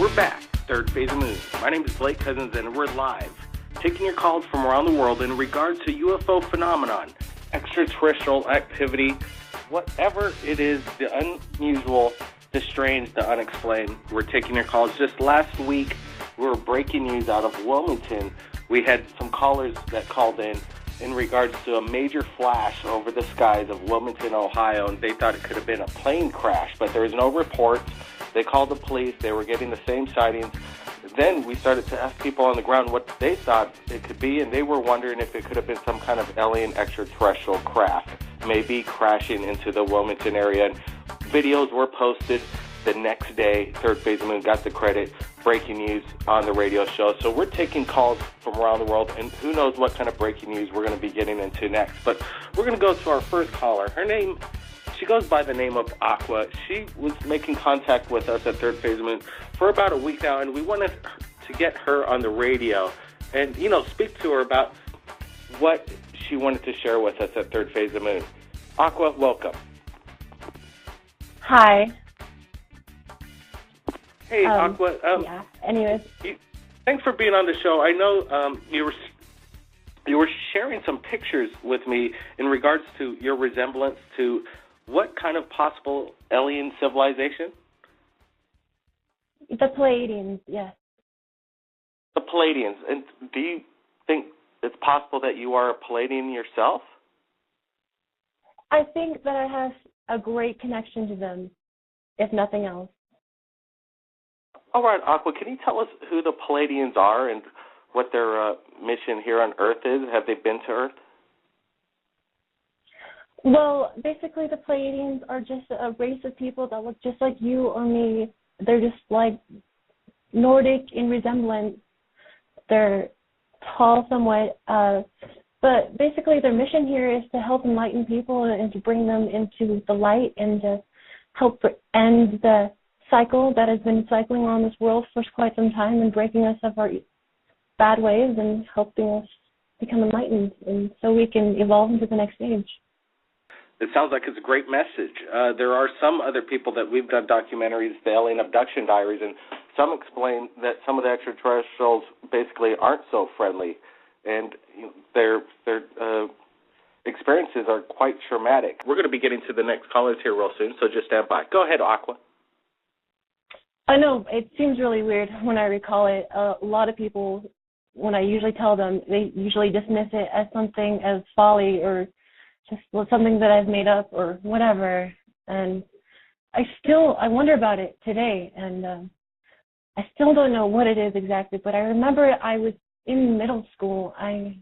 We're back, Third Phase of Moon. My name is Blake Cousins, and we're live, taking your calls from around the world in regards to UFO phenomenon, extraterrestrial activity, whatever it is, the unusual, the strange, the unexplained. We're taking your calls. Just last week, we were breaking news out of Wilmington. We had some callers that called in regards to a major flash over the skies of Wilmington, Ohio, and they thought it could have been a plane crash, but there was no reports. They called the police. They were getting the same sightings. Then we started to ask people on the ground what they thought it could be, and they were wondering if it could have been some kind of alien extraterrestrial craft, maybe crashing into the Wilmington area. And videos were posted the next day. Third Phase of Moon got the credit, breaking news on the radio show. So we're taking calls from around the world, and who knows what kind of breaking news we're going to be getting into next. But we're going to go to our first caller. She goes by the name of Aqua. She was making contact with us at Third Phase of Moon for about a week now, and we wanted to get her on the radio and, speak to her about what she wanted to share with us at Third Phase of Moon. Aqua, welcome. Hi. Hey, Aqua. Yeah, anyways. Thanks for being on the show. I know you were sharing some pictures with me in regards to your resemblance to what kind of possible alien civilization? The Palladians, yes. The Palladians. And do you think it's possible that you are a Palladian yourself? I think that I have a great connection to them, if nothing else. All right, Aqua, can you tell us who the Palladians are and what their mission here on Earth is? Have they been to Earth? Well, basically the Palladians are just a race of people that look just like you or me. They're just like Nordic in resemblance. They're tall somewhat, but basically their mission here is to help enlighten people and to bring them into the light and to help end the cycle that has been cycling on this world for quite some time and breaking us of our bad ways and helping us become enlightened and so we can evolve into the next stage. It sounds like it's a great message. There are some other people that we've done documentaries, the Alien Abduction Diaries, and some explain that some of the extraterrestrials basically aren't so friendly, and their experiences are quite traumatic. We're going to be getting to the next callers here real soon, so just stand by. Go ahead, Aqua. I know, it seems really weird when I recall it. A lot of people, when I usually tell them, they usually dismiss it as something as folly or just something that I've made up or whatever. And I wonder about it today, and I still don't know what it is exactly, but I remember I was in middle school. I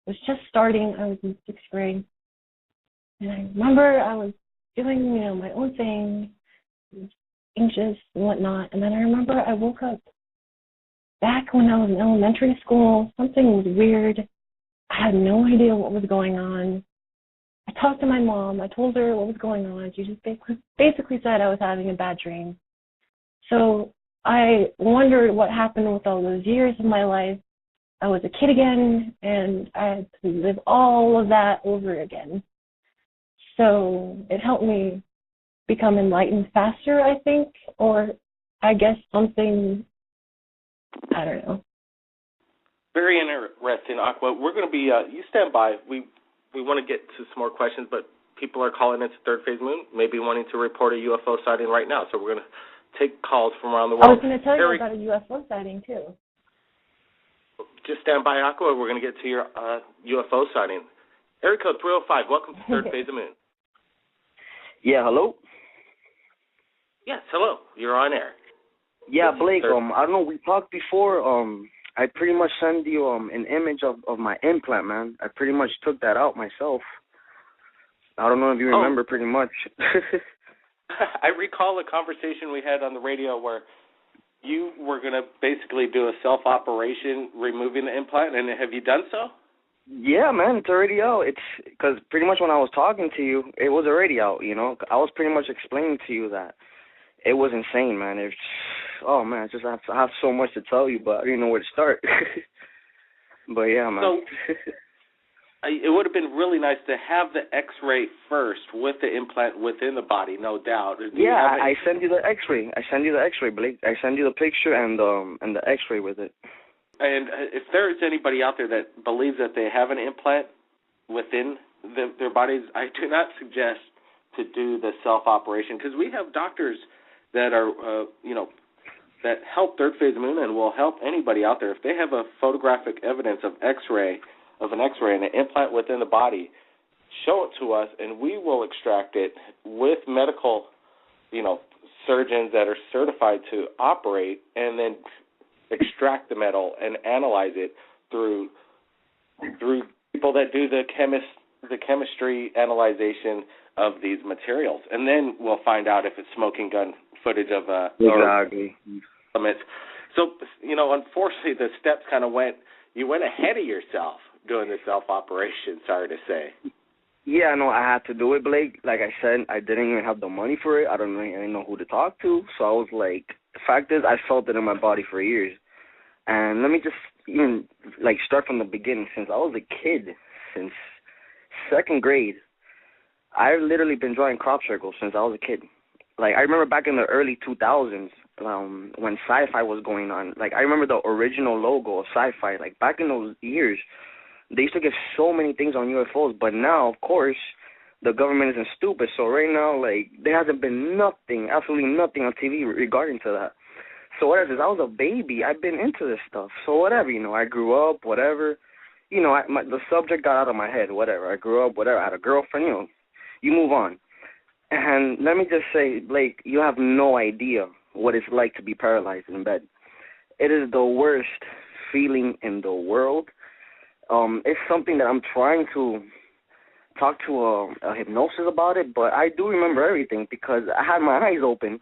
was just starting. I was in 6th grade. And I remember I was doing, my own thing, anxious and whatnot. And then I remember I woke up back when I was in elementary school. Something was weird. I had no idea what was going on. I talked to my mom. I told her what was going on. She just basically said I was having a bad dream. So I wondered what happened with all those years of my life. I was a kid again, and I had to live all of that over again. So it helped me become enlightened faster, I think, or I guess something, I don't know. Very interesting, Aqua. We're going to be, you stand by. We want to get to some more questions, but people are calling into Third Phase Moon, maybe wanting to report a UFO sighting right now. So we're going to take calls from around the world. I was going to tell you about a UFO sighting, too. Just stand by, Aqua. We're going to get to your UFO sighting. Area code 305, welcome to Third Phase of Moon. Yeah, hello? Yes, hello. You're on air. Yeah, Blake, I don't know, we talked before. I pretty much sent you an image of my implant, man. I pretty much took that out myself. I don't know if you remember pretty much. I recall a conversation we had on the radio where you were going to basically do a self-operation removing the implant, and have you done so? Yeah, man, it's already out. It's because pretty much when I was talking to you, it was already out, I was pretty much explaining to you that it was insane, man. I have so much to tell you, but I don't even know where to start. But yeah, man. it would have been really nice to have the X-ray first with the implant within the body, no doubt. Yeah, I send you the X-ray. Blake. I send you the picture and the X-ray with it. And if there is anybody out there that believes that they have an implant within their bodies, I do not suggest to do the self-operation, because we have doctors that are, that help third phase moon and will help anybody out there. If they have a photographic evidence of an X-ray and an implant within the body, show it to us, and we will extract it with medical, surgeons that are certified to operate, and then extract the metal and analyze it through people that do the chemistry analyzation of these materials, and then we'll find out if it's smoking gun footage of exactly. Elements. So unfortunately, the steps kind of went ahead of yourself doing the self-operation. Sorry to say. Yeah, no, I had to do it, Blake. Like I said, I didn't even have the money for it. I didn't know who to talk to. So I was like, the fact is, I felt it in my body for years. And let me just even start from the beginning. Since I was a kid, since second grade, I've literally been drawing crop circles since I was a kid. I remember back in the early 2000s when sci-fi was going on. I remember the original logo of sci-fi. Back in those years, they used to get so many things on UFOs, but now, of course, the government isn't stupid. So right now, there hasn't been nothing, absolutely nothing on TV regarding to that. So whatever, since I was a baby, I've been into this stuff. So whatever, I grew up, whatever. The subject got out of my head, whatever. I grew up, whatever. I had a girlfriend, you move on. And let me just say, Blake, you have no idea what it's like to be paralyzed in bed. It is the worst feeling in the world. It's something that I'm trying to talk to a hypnosis about it, but I do remember everything because I had my eyes open.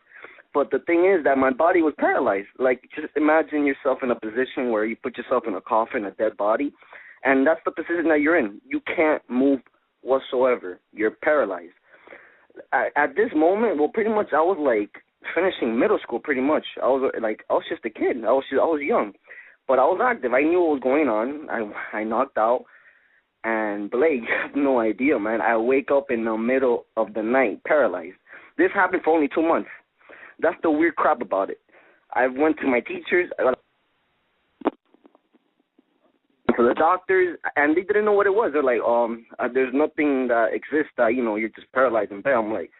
But the thing is that my body was paralyzed. Just imagine yourself in a position where you put yourself in a coffin, a dead body, and that's the position that you're in. You can't move whatsoever. You're paralyzed. At this moment, pretty much I was finishing middle school. Pretty much, I was just a kid. I was young, but I was active. I knew what was going on. I knocked out, and Blake, you have no idea, man. I wake up in the middle of the night, paralyzed. This happened for only 2 months. That's the weird crap about it. I went to my teachers, to the doctors, and they didn't know what it was. They're like, there's nothing that exists that, you're just paralyzed in bed. I'm like,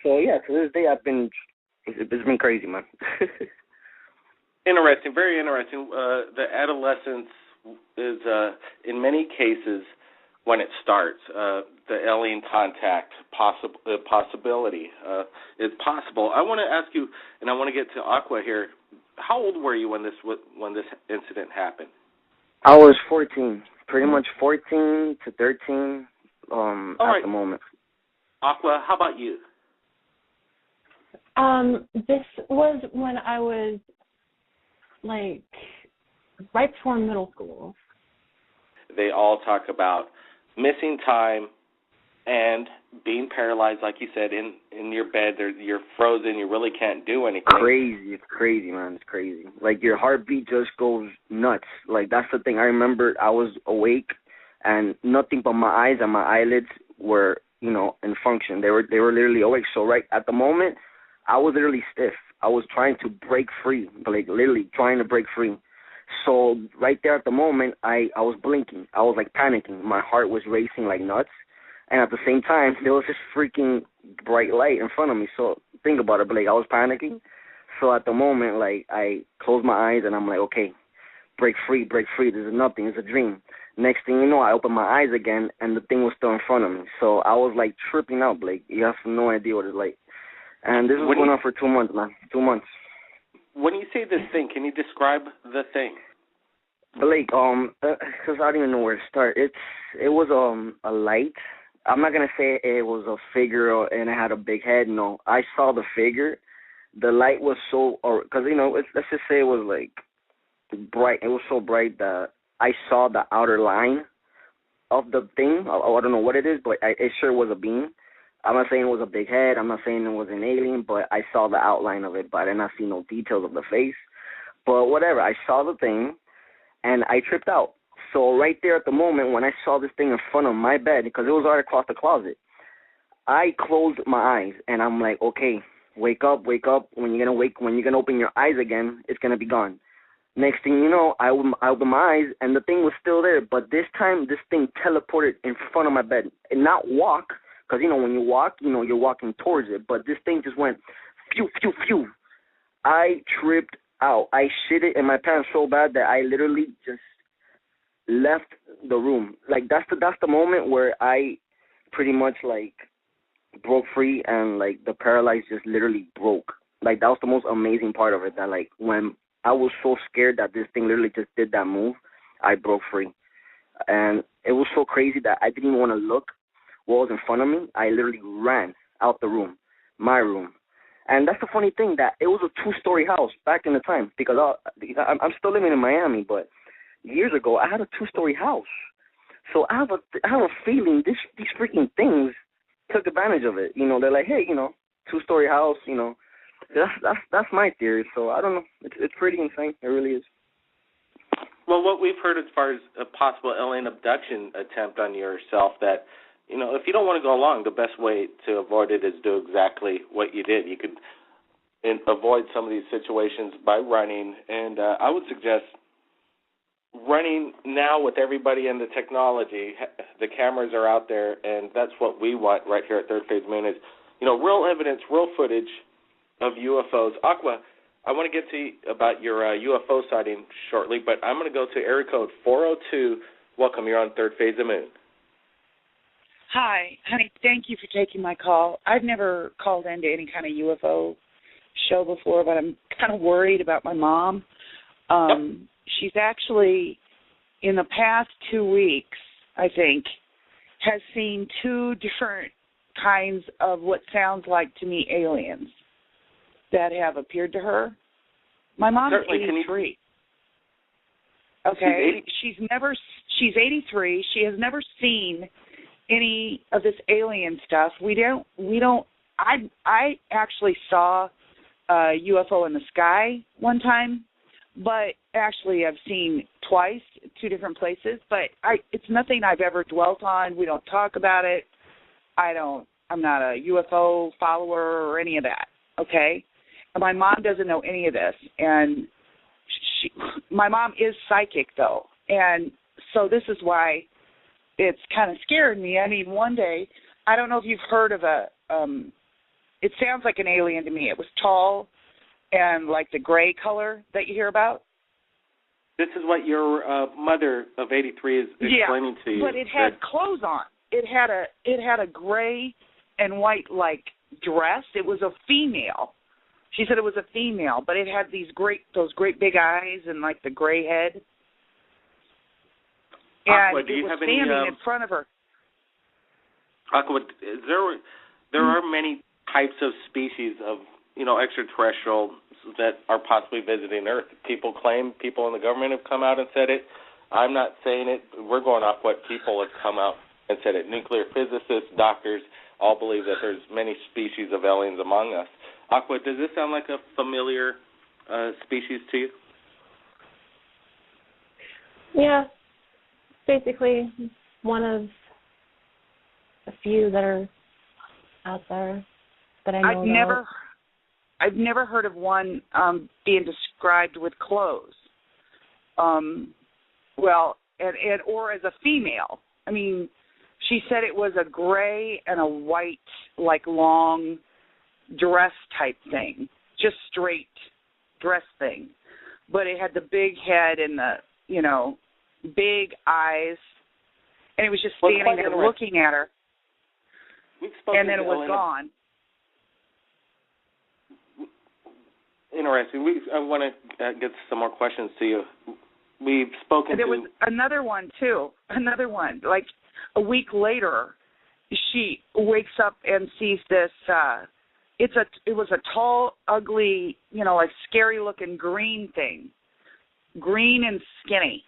so yeah, to this day it's been crazy, man. Interesting, very interesting. The adolescence is, in many cases, when it starts, the alien contact possibility is possible. I want to ask you, and I want to get to Aqua here. How old were you when this incident happened? I was 14, pretty much 14 to 13 at the moment. Aqua, how about you? This was when I was right before middle school. They all talk about missing time and being paralyzed, like you said, in your bed. You're frozen. You really can't do anything. It's crazy, man. It's crazy. Your heartbeat just goes nuts. That's the thing. I remember I was awake, and nothing but my eyes and my eyelids were, in function. They were literally awake. So right at the moment, I was literally stiff. I was trying to break free, literally trying to break free. So right there at the moment, I was blinking. I was panicking. My heart was racing like nuts. And at the same time, there was this freaking bright light in front of me. So think about it, Blake. I was panicking. So at the moment, I closed my eyes and I'm like, okay, break free. This is nothing. It's a dream. Next thing you know, I opened my eyes again and the thing was still in front of me. So I was tripping out, Blake. You have no idea what it's like. And this was going on for 2 months, man. 2 months. When you say this thing, can you describe the thing? Blake, because I don't even know where to start. It was a light. I'm not gonna say it was a figure and it had a big head. No, I saw the figure. The light was so, because let's just say it was bright. It was so bright that I saw the outer line of the thing. I don't know what it is, but it sure was a beam. I'm not saying it was a big head. I'm not saying it was an alien, but I saw the outline of it, but I did not see no details of the face. But whatever, I saw the thing, and I tripped out. So right there at the moment when I saw this thing in front of my bed, because it was right across the closet, I closed my eyes and I'm like, okay, wake up. When you're gonna open your eyes again, it's gonna be gone. Next thing you know, I opened my eyes and the thing was still there, but this time this thing teleported in front of my bed and not walk, because when you walk, you're walking towards it, but this thing just went phew, phew, phew. I tripped out. I shit it in my pants so bad that I literally just left the room. Like that's the moment where I pretty much like broke free and like the paralyze just literally broke. Like that was the most amazing part of it. That like when I was so scared that this thing literally just did that move, I broke free. And it was so crazy that I didn't even want to look what was in front of me. I literally ran out the room, my room. And that's the funny thing, that it was a 2-story house back in the time, because I'm still living in Miami, but years ago I had a 2-story house. So I have a feeling these freaking things took advantage of it. They're like, hey, 2-story house, That's my theory. So I don't know. It's pretty insane. It really is. Well, what we've heard as far as a possible alien abduction attempt on yourself, that if you don't want to go along, the best way to avoid it is do exactly what you did. You could avoid some of these situations by running, and I would suggest running now with everybody and the technology. The cameras are out there, and that's what we want right here at Third Phase Moon is, real evidence, real footage of UFOs. Aqua, I want to get to you about your UFO sighting shortly, but I'm going to go to area code 402. Welcome, you're on Third Phase of Moon. Hi, honey, thank you for taking my call. I've never called into any kind of UFO show before, but I'm kind of worried about my mom. Yep. She's actually, in the past 2 weeks, I think, has seen 2 different kinds of what sounds like to me aliens that have appeared to her. My mom's 83. Okay, she's 83. She has never seen any of this alien stuff. I actually saw a UFO in the sky one time, but actually I've seen twice, 2 different places, but it's nothing I've ever dwelt on. We don't talk about it. I'm not a UFO follower or any of that, okay? And my mom doesn't know any of this, and my mom is psychic, though, and so this is why it's kind of scared me. I mean, one day, I don't know if you've heard of it sounds like an alien to me. It was tall and like the gray color that you hear about. This is what your mother of 83 is explaining to you. But it had clothes on. It had a gray and white like dress. It was a female. She said it was a female, but it had those great big eyes and like the gray head. And Aqua, it was standing in front of her. Aqua, there are many types of species of extraterrestrial that are possibly visiting Earth. People claim, people in the government have come out and said it. I'm not saying it. We're going off what people have come out and said it. Nuclear physicists, doctors, all believe that there's many species of aliens among us. Aqua, does this sound like a familiar species to you? Yeah, basically one of a few that are out there that I know about. I've never heard of one being described with clothes. Or as a female. I mean, she said it was a gray and a white, like long dress type thing, just straight dress thing. But it had the big head and the, big eyes, and it was just standing there looking at her. And then it was gone. Interesting. I want to get some more questions to you. We've spoken and there was another one, too. Another one. Like a week later, she wakes up and sees this. It was a tall, ugly, like scary-looking green thing. Green and skinny.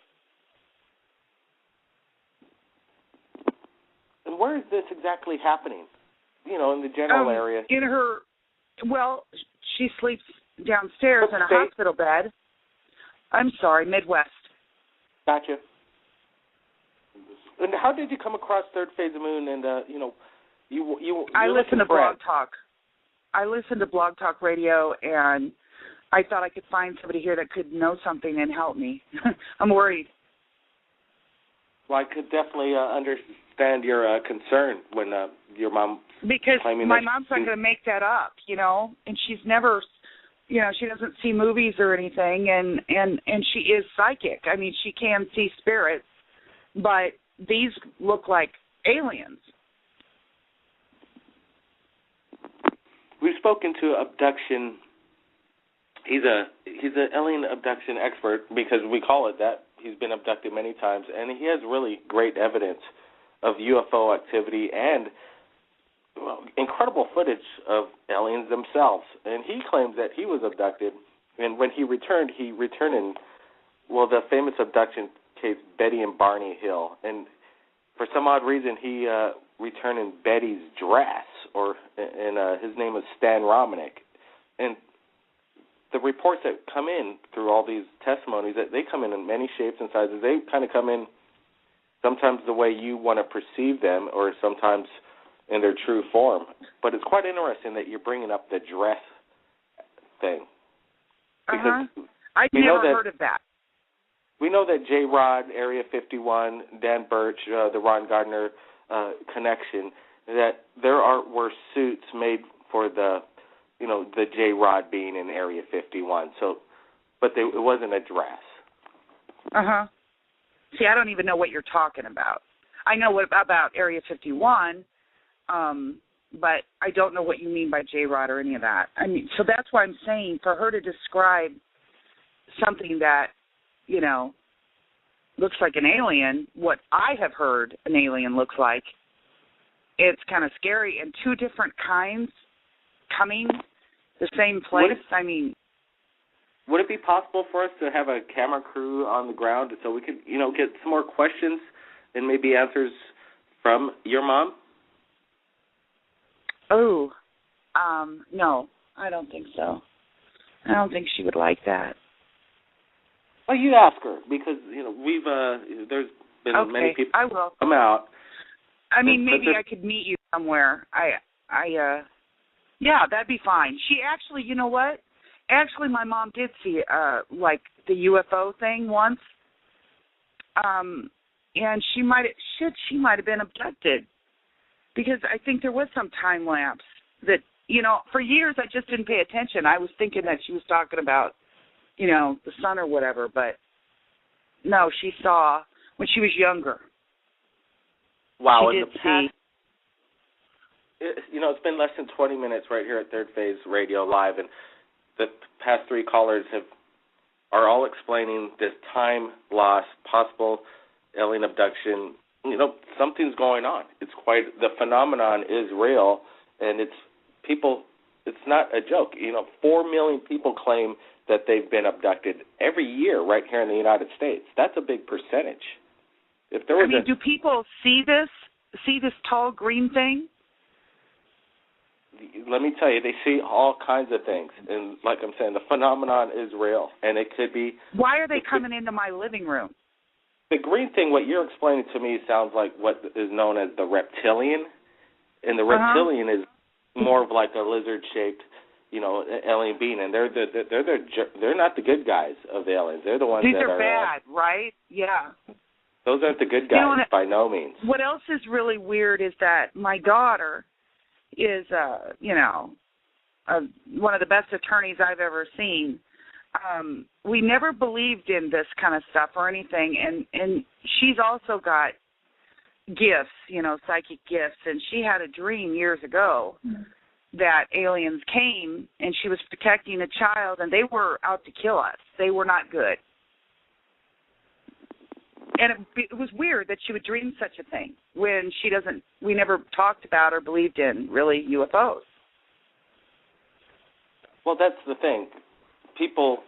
And where is this exactly happening? In the general area? She sleeps downstairs in a hospital bed. I'm sorry, Midwest. Gotcha. And how did you come across Third Phase of Moon? And you I listened to Blog Talk. I listened to Blog Talk Radio, and I thought I could find somebody here that could know something and help me. I'm worried. Well, I could definitely understand your concern when your mom. Because my mom's not going to make that up, and she's never, she doesn't see movies or anything, and she is psychic. I mean, she can see spirits, but these look like aliens. We've spoken to abduction. He's an alien abduction expert because we call it that. He's been abducted many times, and he has really great evidence of UFO activity and incredible footage of aliens themselves. And he claims that he was abducted, and when he returned in, the famous abduction case, Betty and Barney Hill. And for some odd reason, he returned in Betty's dress, and his name was Stan Romanek. And the reports that come in through all these testimonies, that they come in many shapes and sizes. They kind of come in sometimes the way you want to perceive them, or sometimes in their true form. But it's quite interesting that you're bringing up the dress thing. Because I've never heard of that. We know that J. Rod, Area 51, Dan Birch, the Ron Gardner connection, that there were suits made for the J. Rod being in Area 51. So, but it wasn't a dress. See, I don't even know what you're talking about. I know about Area 51, but I don't know what you mean by J. Rod or any of that. I mean, so that's why I'm saying for her to describe something that, looks like an alien, what I have heard an alien looks like, it's kind of scary. And two different kinds coming the same place. Would it be possible for us to have a camera crew on the ground so we could, get some more questions and maybe answers from your mom? Oh, no, I don't think so. I don't think she would like that. Well, you ask her, because, we've, there's been many people I will. come out. I mean, maybe I could meet you somewhere. Yeah, that'd be fine. She actually, you know what? Actually, my mom did see, like, the UFO thing once. And she might have been abducted. Because I think there was some time lapse that, for years I just didn't pay attention. I was thinking that she was talking about, the sun or whatever. But, no, she saw when she was younger. Wow. She did see. It's been less than 20 minutes right here at Third Phase Radio Live, and the past three callers are all explaining this time loss, possible alien abduction. Something's going on. The phenomenon is real, and it's not a joke. 4 million people claim that they've been abducted every year right here in the United States. That's a big percentage. If there was do people see this tall green thing? Let me tell you, they see all kinds of things. And like I'm saying, the phenomenon is real, and it could be... Why are they coming into my living room? The green thing, what you're explaining to me, sounds like what is known as the reptilian. And the reptilian is more of like a lizard-shaped, alien being. And they're not the good guys of the aliens. They're the ones These that are... These are bad, right? Yeah. Those aren't the good guys by no means. What else is really weird is that my daughter is, one of the best attorneys I've ever seen. We never believed in this kind of stuff or anything, and she's also got gifts, psychic gifts, and she had a dream years ago that aliens came, and she was protecting a child, and they were out to kill us. They were not good. And it was weird that she would dream such a thing when we never talked about or believed in, really, UFOs. Well, that's the thing. People,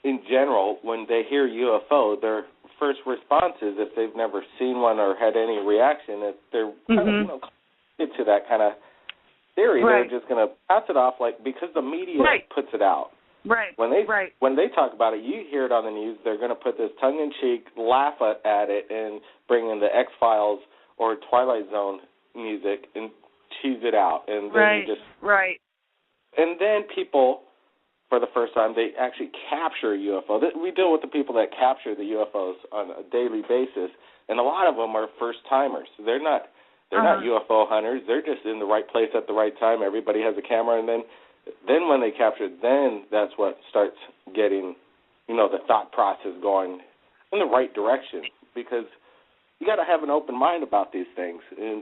in general, when they hear UFO, their first response is, if they've never seen one or had any reaction, if they're kind of into that kind of theory, they're just going to pass it off, because the media puts it out. Right. When they talk about it, you hear it on the news. They're going to put this tongue-in-cheek laugh at it and bring in the X-Files or Twilight Zone music and tease it out, and then and then people, for the first time, they actually capture a UFO. We deal with the people that capture the UFOs on a daily basis, and a lot of them are first-timers. They're not UFO hunters. They're just in the right place at the right time. Everybody has a camera, and then when they capture it, then that's what starts getting, the thought process going in the right direction, because you got to have an open mind about these things. And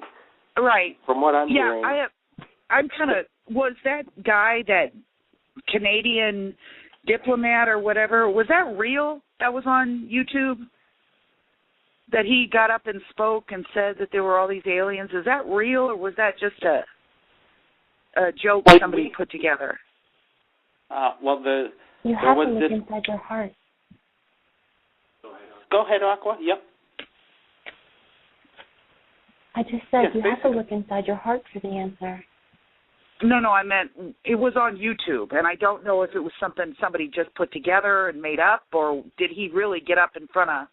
from what I'm hearing, I'm kind of, was that guy, that Canadian diplomat or whatever, was that real? That was on YouTube? That he got up and spoke and said that there were all these aliens? Is that real, or was that just a joke somebody put together? You have to look inside your heart. Go ahead, Aqua. Yep. I just said you have to look inside your heart for the answer. No, I meant it was on YouTube, and I don't know if it was something somebody just put together and made up, or did he really get up in front of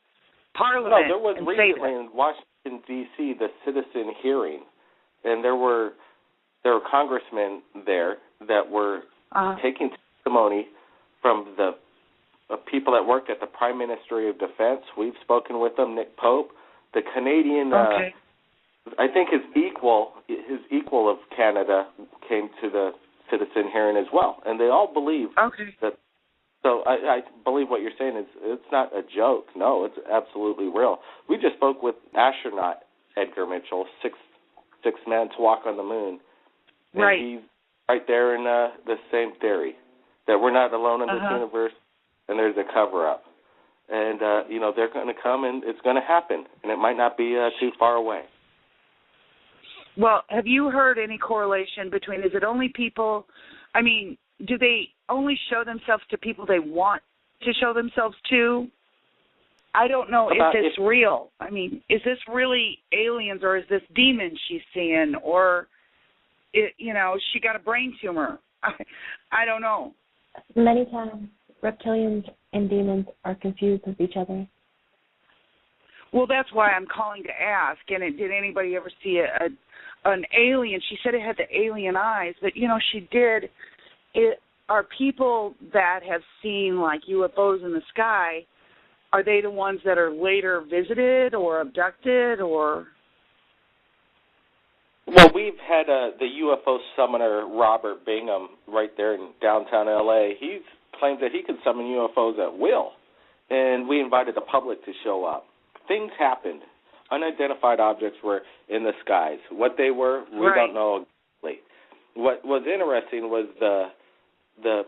Parliament? No, there was recently in Washington, D.C., the citizen hearing, and there were congressmen there that were taking testimony from the people that worked at the Prime Ministry of Defense. We've spoken with them, Nick Pope, the Canadian. I think his equal of Canada came to the citizen hearing as well, and they all believe that. So I believe what you're saying is it's not a joke. No, it's absolutely real. We just spoke with astronaut Edgar Mitchell, sixth man to walk on the moon. And he's right there in the same theory, that we're not alone in this universe, and there's a cover-up. And, they're going to come, and it's going to happen, and it might not be too far away. Well, have you heard any correlation between, is it only people, do they only show themselves to people they want to show themselves to? I don't know if it's real. Is this really aliens, or is this demons she's seeing, or, she got a brain tumor? I don't know. Many times, reptilians and demons are confused with each other. Well, that's why I'm calling to ask. And did anybody ever see an alien? She said it had the alien eyes, but, she did. Are people that have seen, like, UFOs in the sky, are they the ones that are later visited or abducted, or? Well, we've had the UFO summoner, Robert Bingham, right there in downtown L.A. He claims that he can summon UFOs at will, and we invited the public to show up. Things happened. Unidentified objects were in the skies. What they were, we don't know exactly. What was interesting was the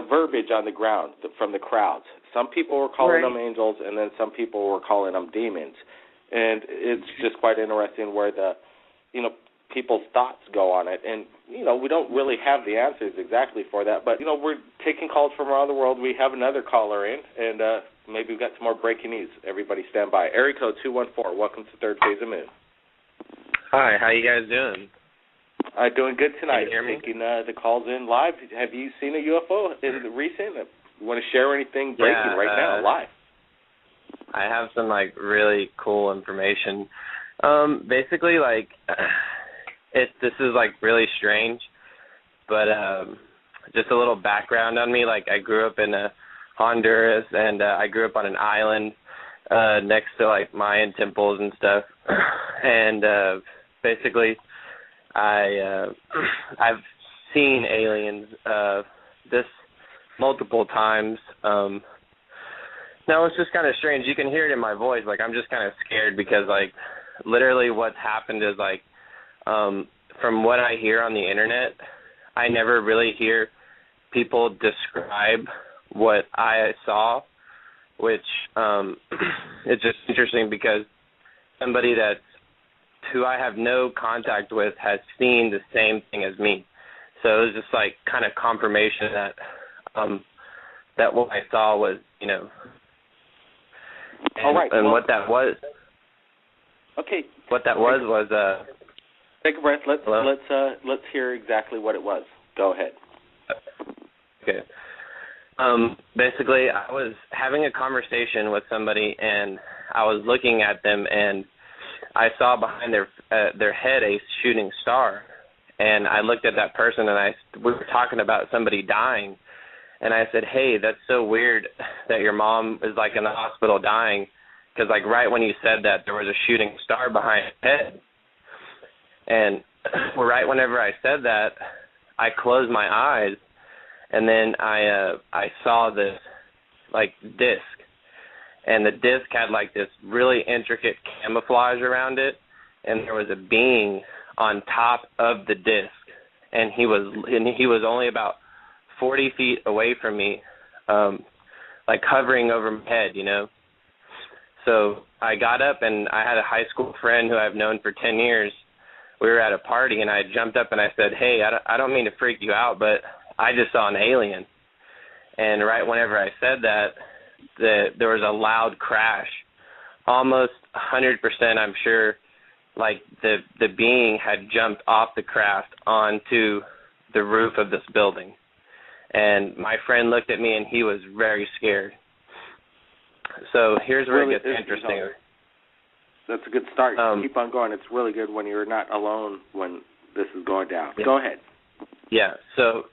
verbiage on the ground from the crowds. Some people were calling them angels, and then some people were calling them demons. And it's just quite interesting where the, people's thoughts go on it. And, we don't really have the answers exactly for that. But, we're taking calls from around the world. We have another caller in, and maybe we've got some more breaking news. Everybody stand by. Area code 214. Welcome to Third Phase of Moon. Hi, how you guys doing? Doing good tonight. Can you hear me? Taking the calls in live. Have you seen a UFO in the recent? You want to share anything breaking right now, live? I have some, really cool information. Basically, this is, really strange, but just a little background on me. I grew up in Honduras, and I grew up on an island next to, Mayan temples and stuff. And basically, I've seen aliens this multiple times. No, it's just kind of strange. You can hear it in my voice. I'm just kind of scared because, literally what's happened is, from what I hear on the internet, I never really hear people describe what I saw, which it's just interesting because somebody who I have no contact with has seen the same thing as me. So it was just kind of confirmation that what I saw was, and, all right. And what that was. Okay. What that was take a breath. Let's hear exactly what it was. Go ahead. Okay. Basically, I was having a conversation with somebody, and I was looking at them, and I saw behind their head a shooting star. And I looked at that person, and we were talking about somebody dying. And I said, hey, that's so weird that your mom is, like, in the hospital dying, because, like, right when you said that, there was a shooting star behind her head. And right whenever I said that, I closed my eyes, and then I saw this, like, disc. And the disc had, like, this really intricate camouflage around it, and there was a being on top of the disc. And he was only about 40 feet away from me, like hovering over my head, you know. So I got up, and I had a high school friend who I've known for 10 years. We were at a party, and I jumped up and I said, hey, I don't mean to freak you out, but I just saw an alien. And right whenever I said that, there was a loud crash. Almost 100%, I'm sure, like the being had jumped off the craft onto the roof of this building. And my friend looked at me, and he was very scared. So here's where it gets interesting. That's a good start. Keep on going. It's really good when you're not alone when this is going down. Yeah. Go ahead. Yeah. So,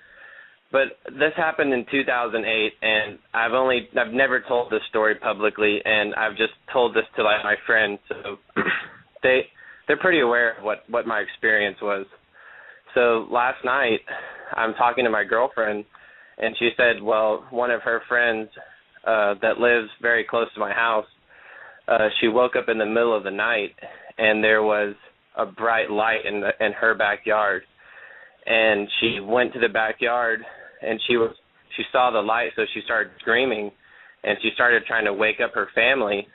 but this happened in 2008, and I've never told this story publicly, and I've just told this to like my friends. So they're pretty aware of what my experience was. So last night, I'm talking to my girlfriend, and she said, well, one of her friends that lives very close to my house, she woke up in the middle of the night, and there was a bright light in her backyard. And she went to the backyard, and she saw the light, so she started screaming, and she started trying to wake up her family,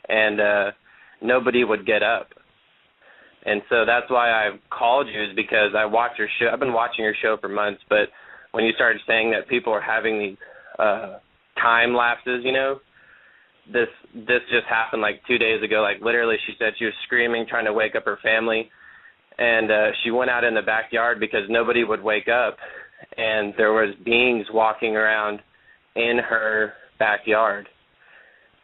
and nobody would get up. And so that's why I called you, is because I watch your show. I've been watching your show for months, but when you started saying that people are having these time lapses, you know, this just happened like 2 days ago. Like literally, she said she was screaming, trying to wake up her family, and she went out in the backyard because nobody would wake up, and there was beings walking around in her backyard,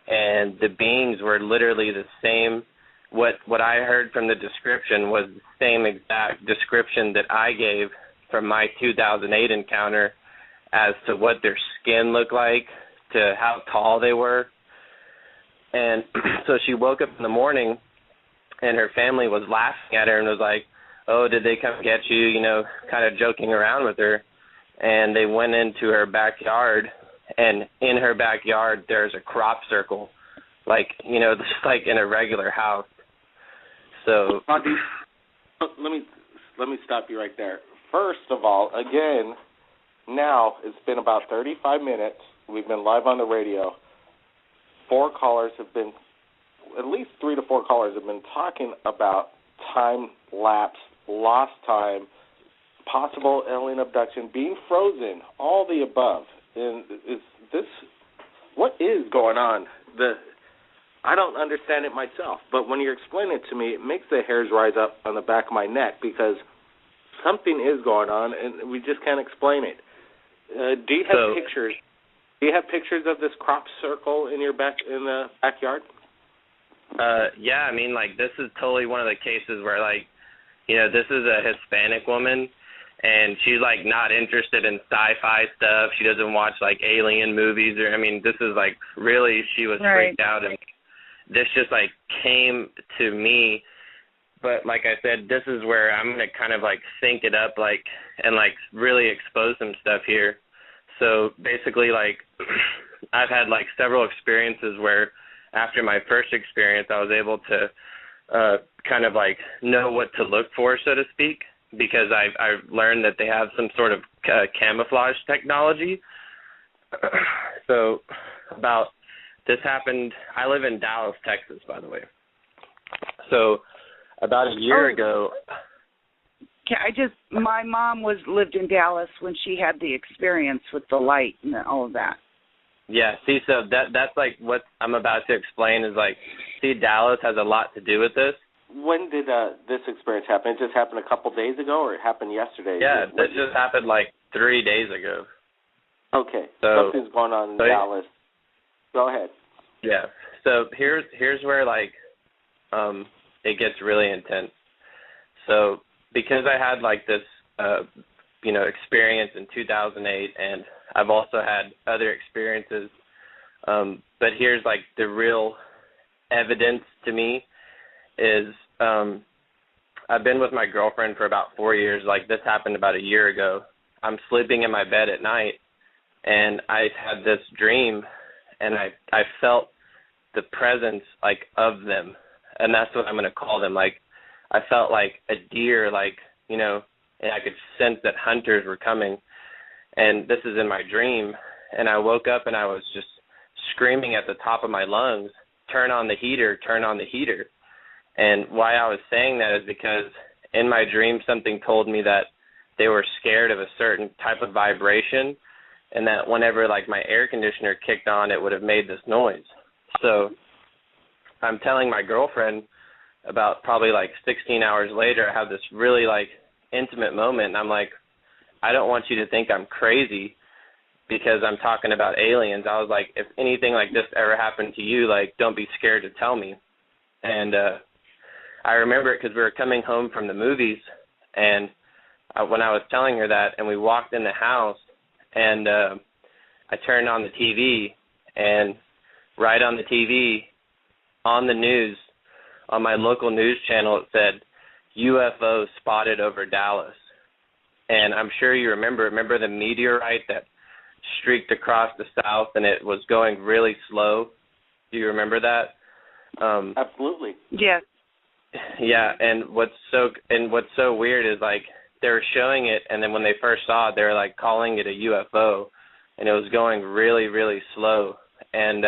and the beings were literally the same. What I heard from the description was the same exact description that I gave from my 2008 encounter as to what their skin looked like, to how tall they were. And so she woke up in the morning, and her family was laughing at her and was like, oh, did they come get you, you know, kind of joking around with her. And they went into her backyard, and in her backyard there's a crop circle, like, you know, just like in a regular house. So let me stop you right there. First of all, again, now it's been about 35 minutes. We've been live on the radio. At least 3 to 4 callers have been talking about time lapse, lost time, possible alien abduction, being frozen, all the above. And what is going on? I don't understand it myself, but when you're explaining it to me, it makes the hairs rise up on the back of my neck, because something is going on, and we just can't explain it. Do you have pictures? Do you have pictures of this crop circle in the backyard? Yeah, I mean, like, this is totally one of the cases where, like, you know, this is a Hispanic woman, and she's, like, not interested in sci-fi stuff. She doesn't watch, like, alien movies. I mean, this is, like, really, she was freaked out, and this just, like, came to me. But like I said, this is where I'm going to kind of, like, sync it up, like, and, like, really expose some stuff here. So basically, like, I've had, like, several experiences where after my first experience, I was able to kind of, like, know what to look for, so to speak, because I've learned that they have some sort of camouflage technology. So this happened, I live in Dallas, Texas, by the way. So about a year ago. My mom lived in Dallas when she had the experience with the light and all of that. Yeah, see, so that's like what I'm about to explain is like, see, Dallas has a lot to do with this. When did this experience happen? It just happened a couple days ago, or it happened yesterday? Yeah, this just happened like 3 days ago. Okay. So something's going on in Dallas. Go ahead. Yeah. So here's where like it gets really intense. So because I had like this experience in 2008, and I've also had other experiences, but here's like the real evidence to me is I've been with my girlfriend for about 4 years. Like this happened about a year ago. I'm sleeping in my bed at night, and I had this dream, and I felt the presence like of them, and that's what I'm going to call them. Like I felt like a deer, like, and I could sense that hunters were coming, and this is in my dream. And I woke up and I was just screaming at the top of my lungs, turn on the heater, turn on the heater. And why I was saying that is because in my dream something told me that they were scared of a certain type of vibration, and that whenever like my air conditioner kicked on, it would have made this noise. So I'm telling my girlfriend about probably like 16 hours later, I have this really like intimate moment, and I'm like, I don't want you to think I'm crazy because I'm talking about aliens. I was like, if anything like this ever happened to you, like, don't be scared to tell me. And I remember it because we were coming home from the movies, and when I was telling her that, and we walked in the house, and I turned on the TV, and right on the TV, on the news, on my local news channel, it said, UFO spotted over Dallas. And I'm sure you remember the meteorite that streaked across the south, and it was going really slow? Do you remember that? Absolutely. Yes. Yeah, and what's so weird is like they were showing it, and then when they first saw it, they were like calling it a UFO, and it was going really, really slow. And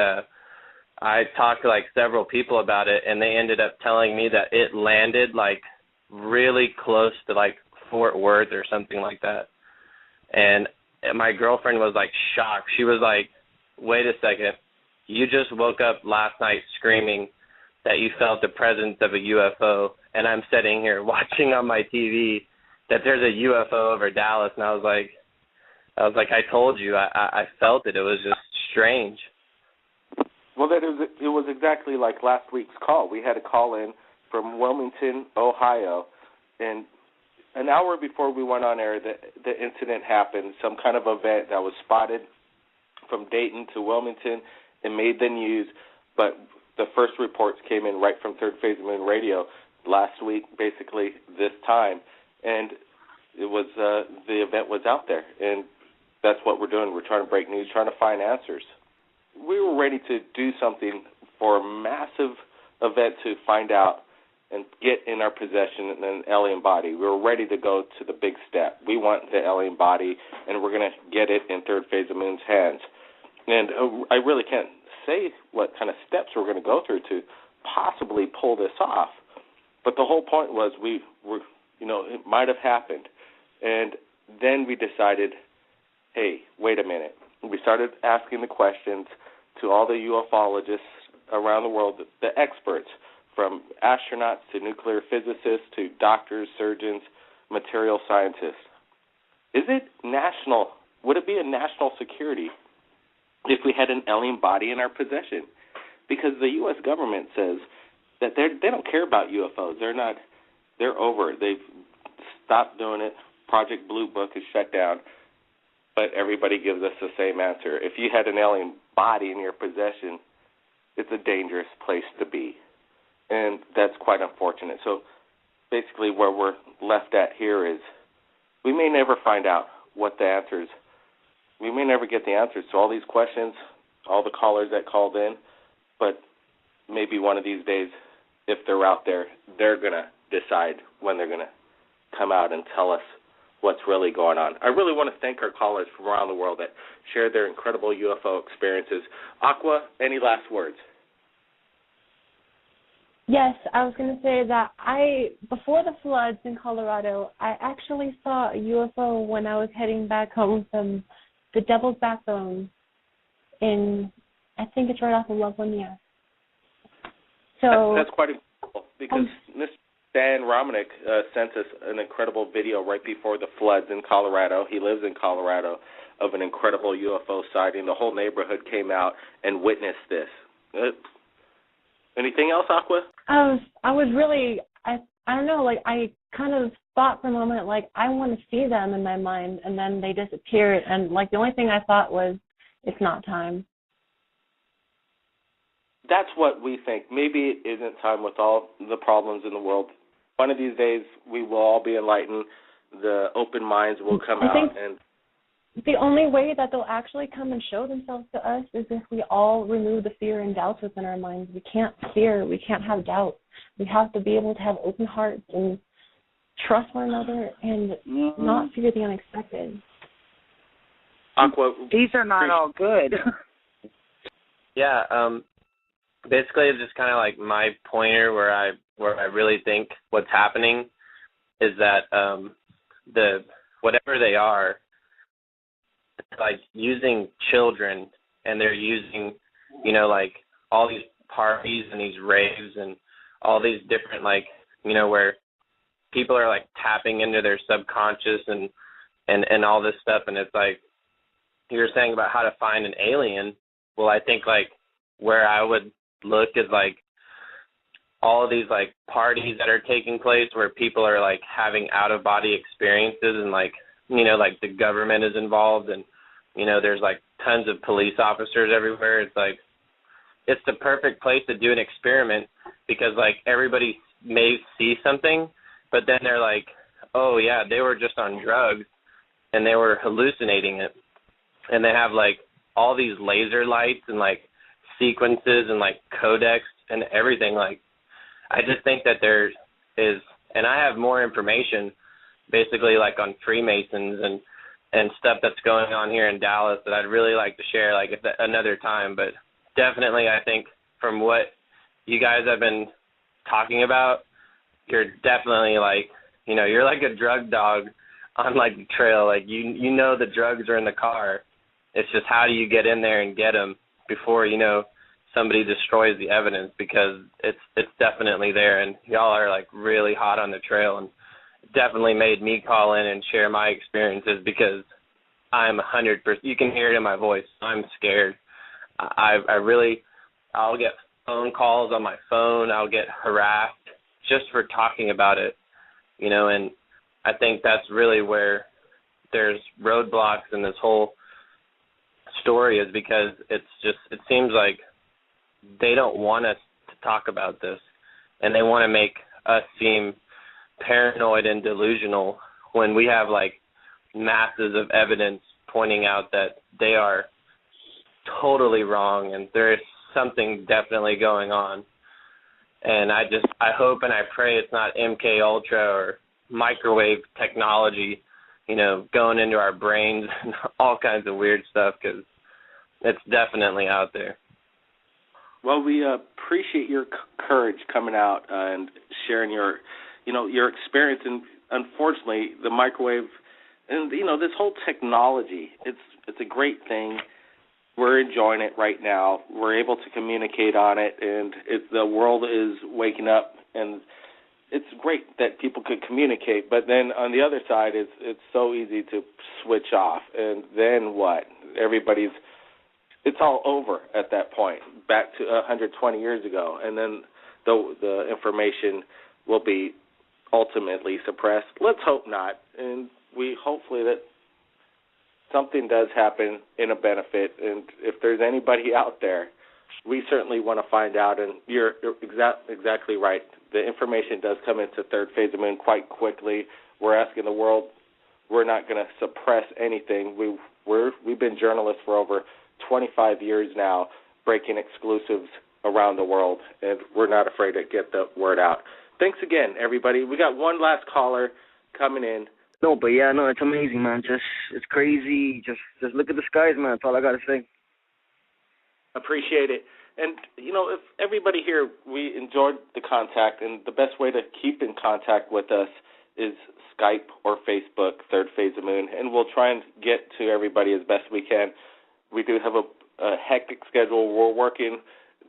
I talked to like several people about it, and they ended up telling me that it landed like really close to like Fort Worth or something like that. And my girlfriend was like shocked. She was like, wait a second, you just woke up last night screaming that you felt the presence of a UFO, and I'm sitting here watching on my TV that there's a UFO over Dallas. And I was like, I told you, I felt it. It was just strange. Well, it was exactly like last week's call. We had a call in from Wilmington, Ohio, and an hour before we went on air, the incident happened, some kind of event that was spotted from Dayton to Wilmington and made the news, but the first reports came in right from Third Phase Moon Radio last week, basically this time, and it was the event was out there, and that's what we're doing. We're trying to break news, trying to find answers. We were ready to do something for a massive event to find out and get in our possession an alien body. We were ready to go to the big step. We want the alien body, and we're going to get it in Third Phase of Moon's hands. And I really can't say what kind of steps we're going to go through to possibly pull this off. But the whole point was it might have happened. And then we decided, hey, wait a minute. We started asking the questions to all the ufologists around the world, the experts, from astronauts to nuclear physicists to doctors, surgeons, material scientists. Is it national? Would it be a national security if we had an alien body in our possession? Because the U.S. government says that they don't care about UFOs. They're over it. They've stopped doing it. Project Blue Book is shut down. But everybody gives us the same answer. If you had an alien body in your possession, it's a dangerous place to be. And that's quite unfortunate. So basically where we're left at here is we may never find out what the answers. We may never get the answers to all these questions, all the callers that called in, but maybe one of these days, if they're out there, they're going to decide when they're going to come out and tell us what's really going on. I really want to thank our callers from around the world that shared their incredible UFO experiences. Aqua, any last words? Yes, I was going to say that before the floods in Colorado, I actually saw a UFO when I was heading back home from the Devil's Backbone I think it's right off of Loveland, yeah. So that's quite incredible because Dan Romanek sent us an incredible video right before the floods in Colorado. He lives in Colorado, of an incredible UFO sighting. The whole neighborhood came out and witnessed this. Anything else, Aqua? I was really, I don't know, like I kind of thought for a moment, like I want to see them in my mind, and then they disappeared, and like the only thing I thought was, it's not time. That's what we think. Maybe it isn't time with all the problems in the world. One of these days, we will all be enlightened. The open minds will come out. And the only way that they'll actually come and show themselves to us is if we all remove the fear and doubts within our minds. We can't fear. We can't have doubt. We have to be able to have open hearts and trust one another and not fear the unexpected. Aqua, these are not all good. Yeah, basically it's just kind of like my pointer where I really think what's happening is that the whatever they are, it's like using children, and they're using, you know, like all these parties and these raves and all these different, like, you know, where people are like tapping into their subconscious and all this stuff. And it's like you were saying about how to find an alien. Well, I think like where I would look is like all of these like parties that are taking place where people are like having out of body experiences, and like, you know, like the government is involved, and, you know, there's like tons of police officers everywhere. It's like, it's the perfect place to do an experiment, because like everybody may see something, but then they're like, oh yeah, they were just on drugs and they were hallucinating it. And they have like all these laser lights and like sequences and like codecs and everything. Like, I just think that there is, and I have more information basically like on Freemasons and stuff that's going on here in Dallas that I'd really like to share like at another time. But definitely I think from what you guys have been talking about, you're definitely like, you know, you're like a drug dog on like the trail. Like you know the drugs are in the car. It's just how do you get in there and get them before, you know, somebody destroys the evidence, because it's definitely there, and y'all are like really hot on the trail, and it definitely made me call in and share my experiences, because I'm 100%. You can hear it in my voice. I'm scared. I'll get phone calls on my phone. I'll get harassed just for talking about it, you know, and I think that's really where there's roadblocks in this whole story, is because it seems like they don't want us to talk about this, and they want to make us seem paranoid and delusional when we have like masses of evidence pointing out that they are totally wrong and there is something definitely going on. And I hope and I pray it's not MK Ultra or microwave technology, you know, going into our brains and all kinds of weird stuff, because it's definitely out there. Well, we appreciate your courage coming out and sharing your experience. And unfortunately, the microwave and, you know, this whole technology, it's a great thing. We're enjoying it right now. We're able to communicate on it, and the world is waking up, and it's great that people could communicate. But then on the other side, it's so easy to switch off, and then what? It's all over at that point, back to 120 years ago, and then the information will be ultimately suppressed. Let's hope not, and we hopefully that something does happen in a benefit, and if there's anybody out there, we certainly want to find out, and you're exactly right. The information does come into third phase of moon quite quickly. We're asking the world, we're not going to suppress anything. We've been journalists for over 25 years now, breaking exclusives around the world, and we're not afraid to get the word out. Thanks again, everybody. We got one last caller coming in. No, but yeah, no, it's amazing, man. It's crazy. Just look at the skies, man. That's all I got to say. Appreciate it. And, you know, if everybody here, we enjoyed the contact, and the best way to keep in contact with us is Skype or Facebook, Third Phase of Moon, and we'll try and get to everybody as best we can. We do have a hectic schedule. We're working.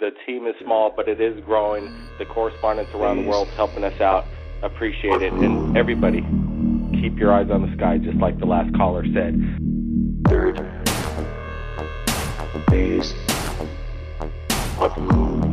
The team is small, but it is growing. The correspondents around the world helping us out. Appreciate it. And everybody, keep your eyes on the sky, just like the last caller said. Third phase of moon.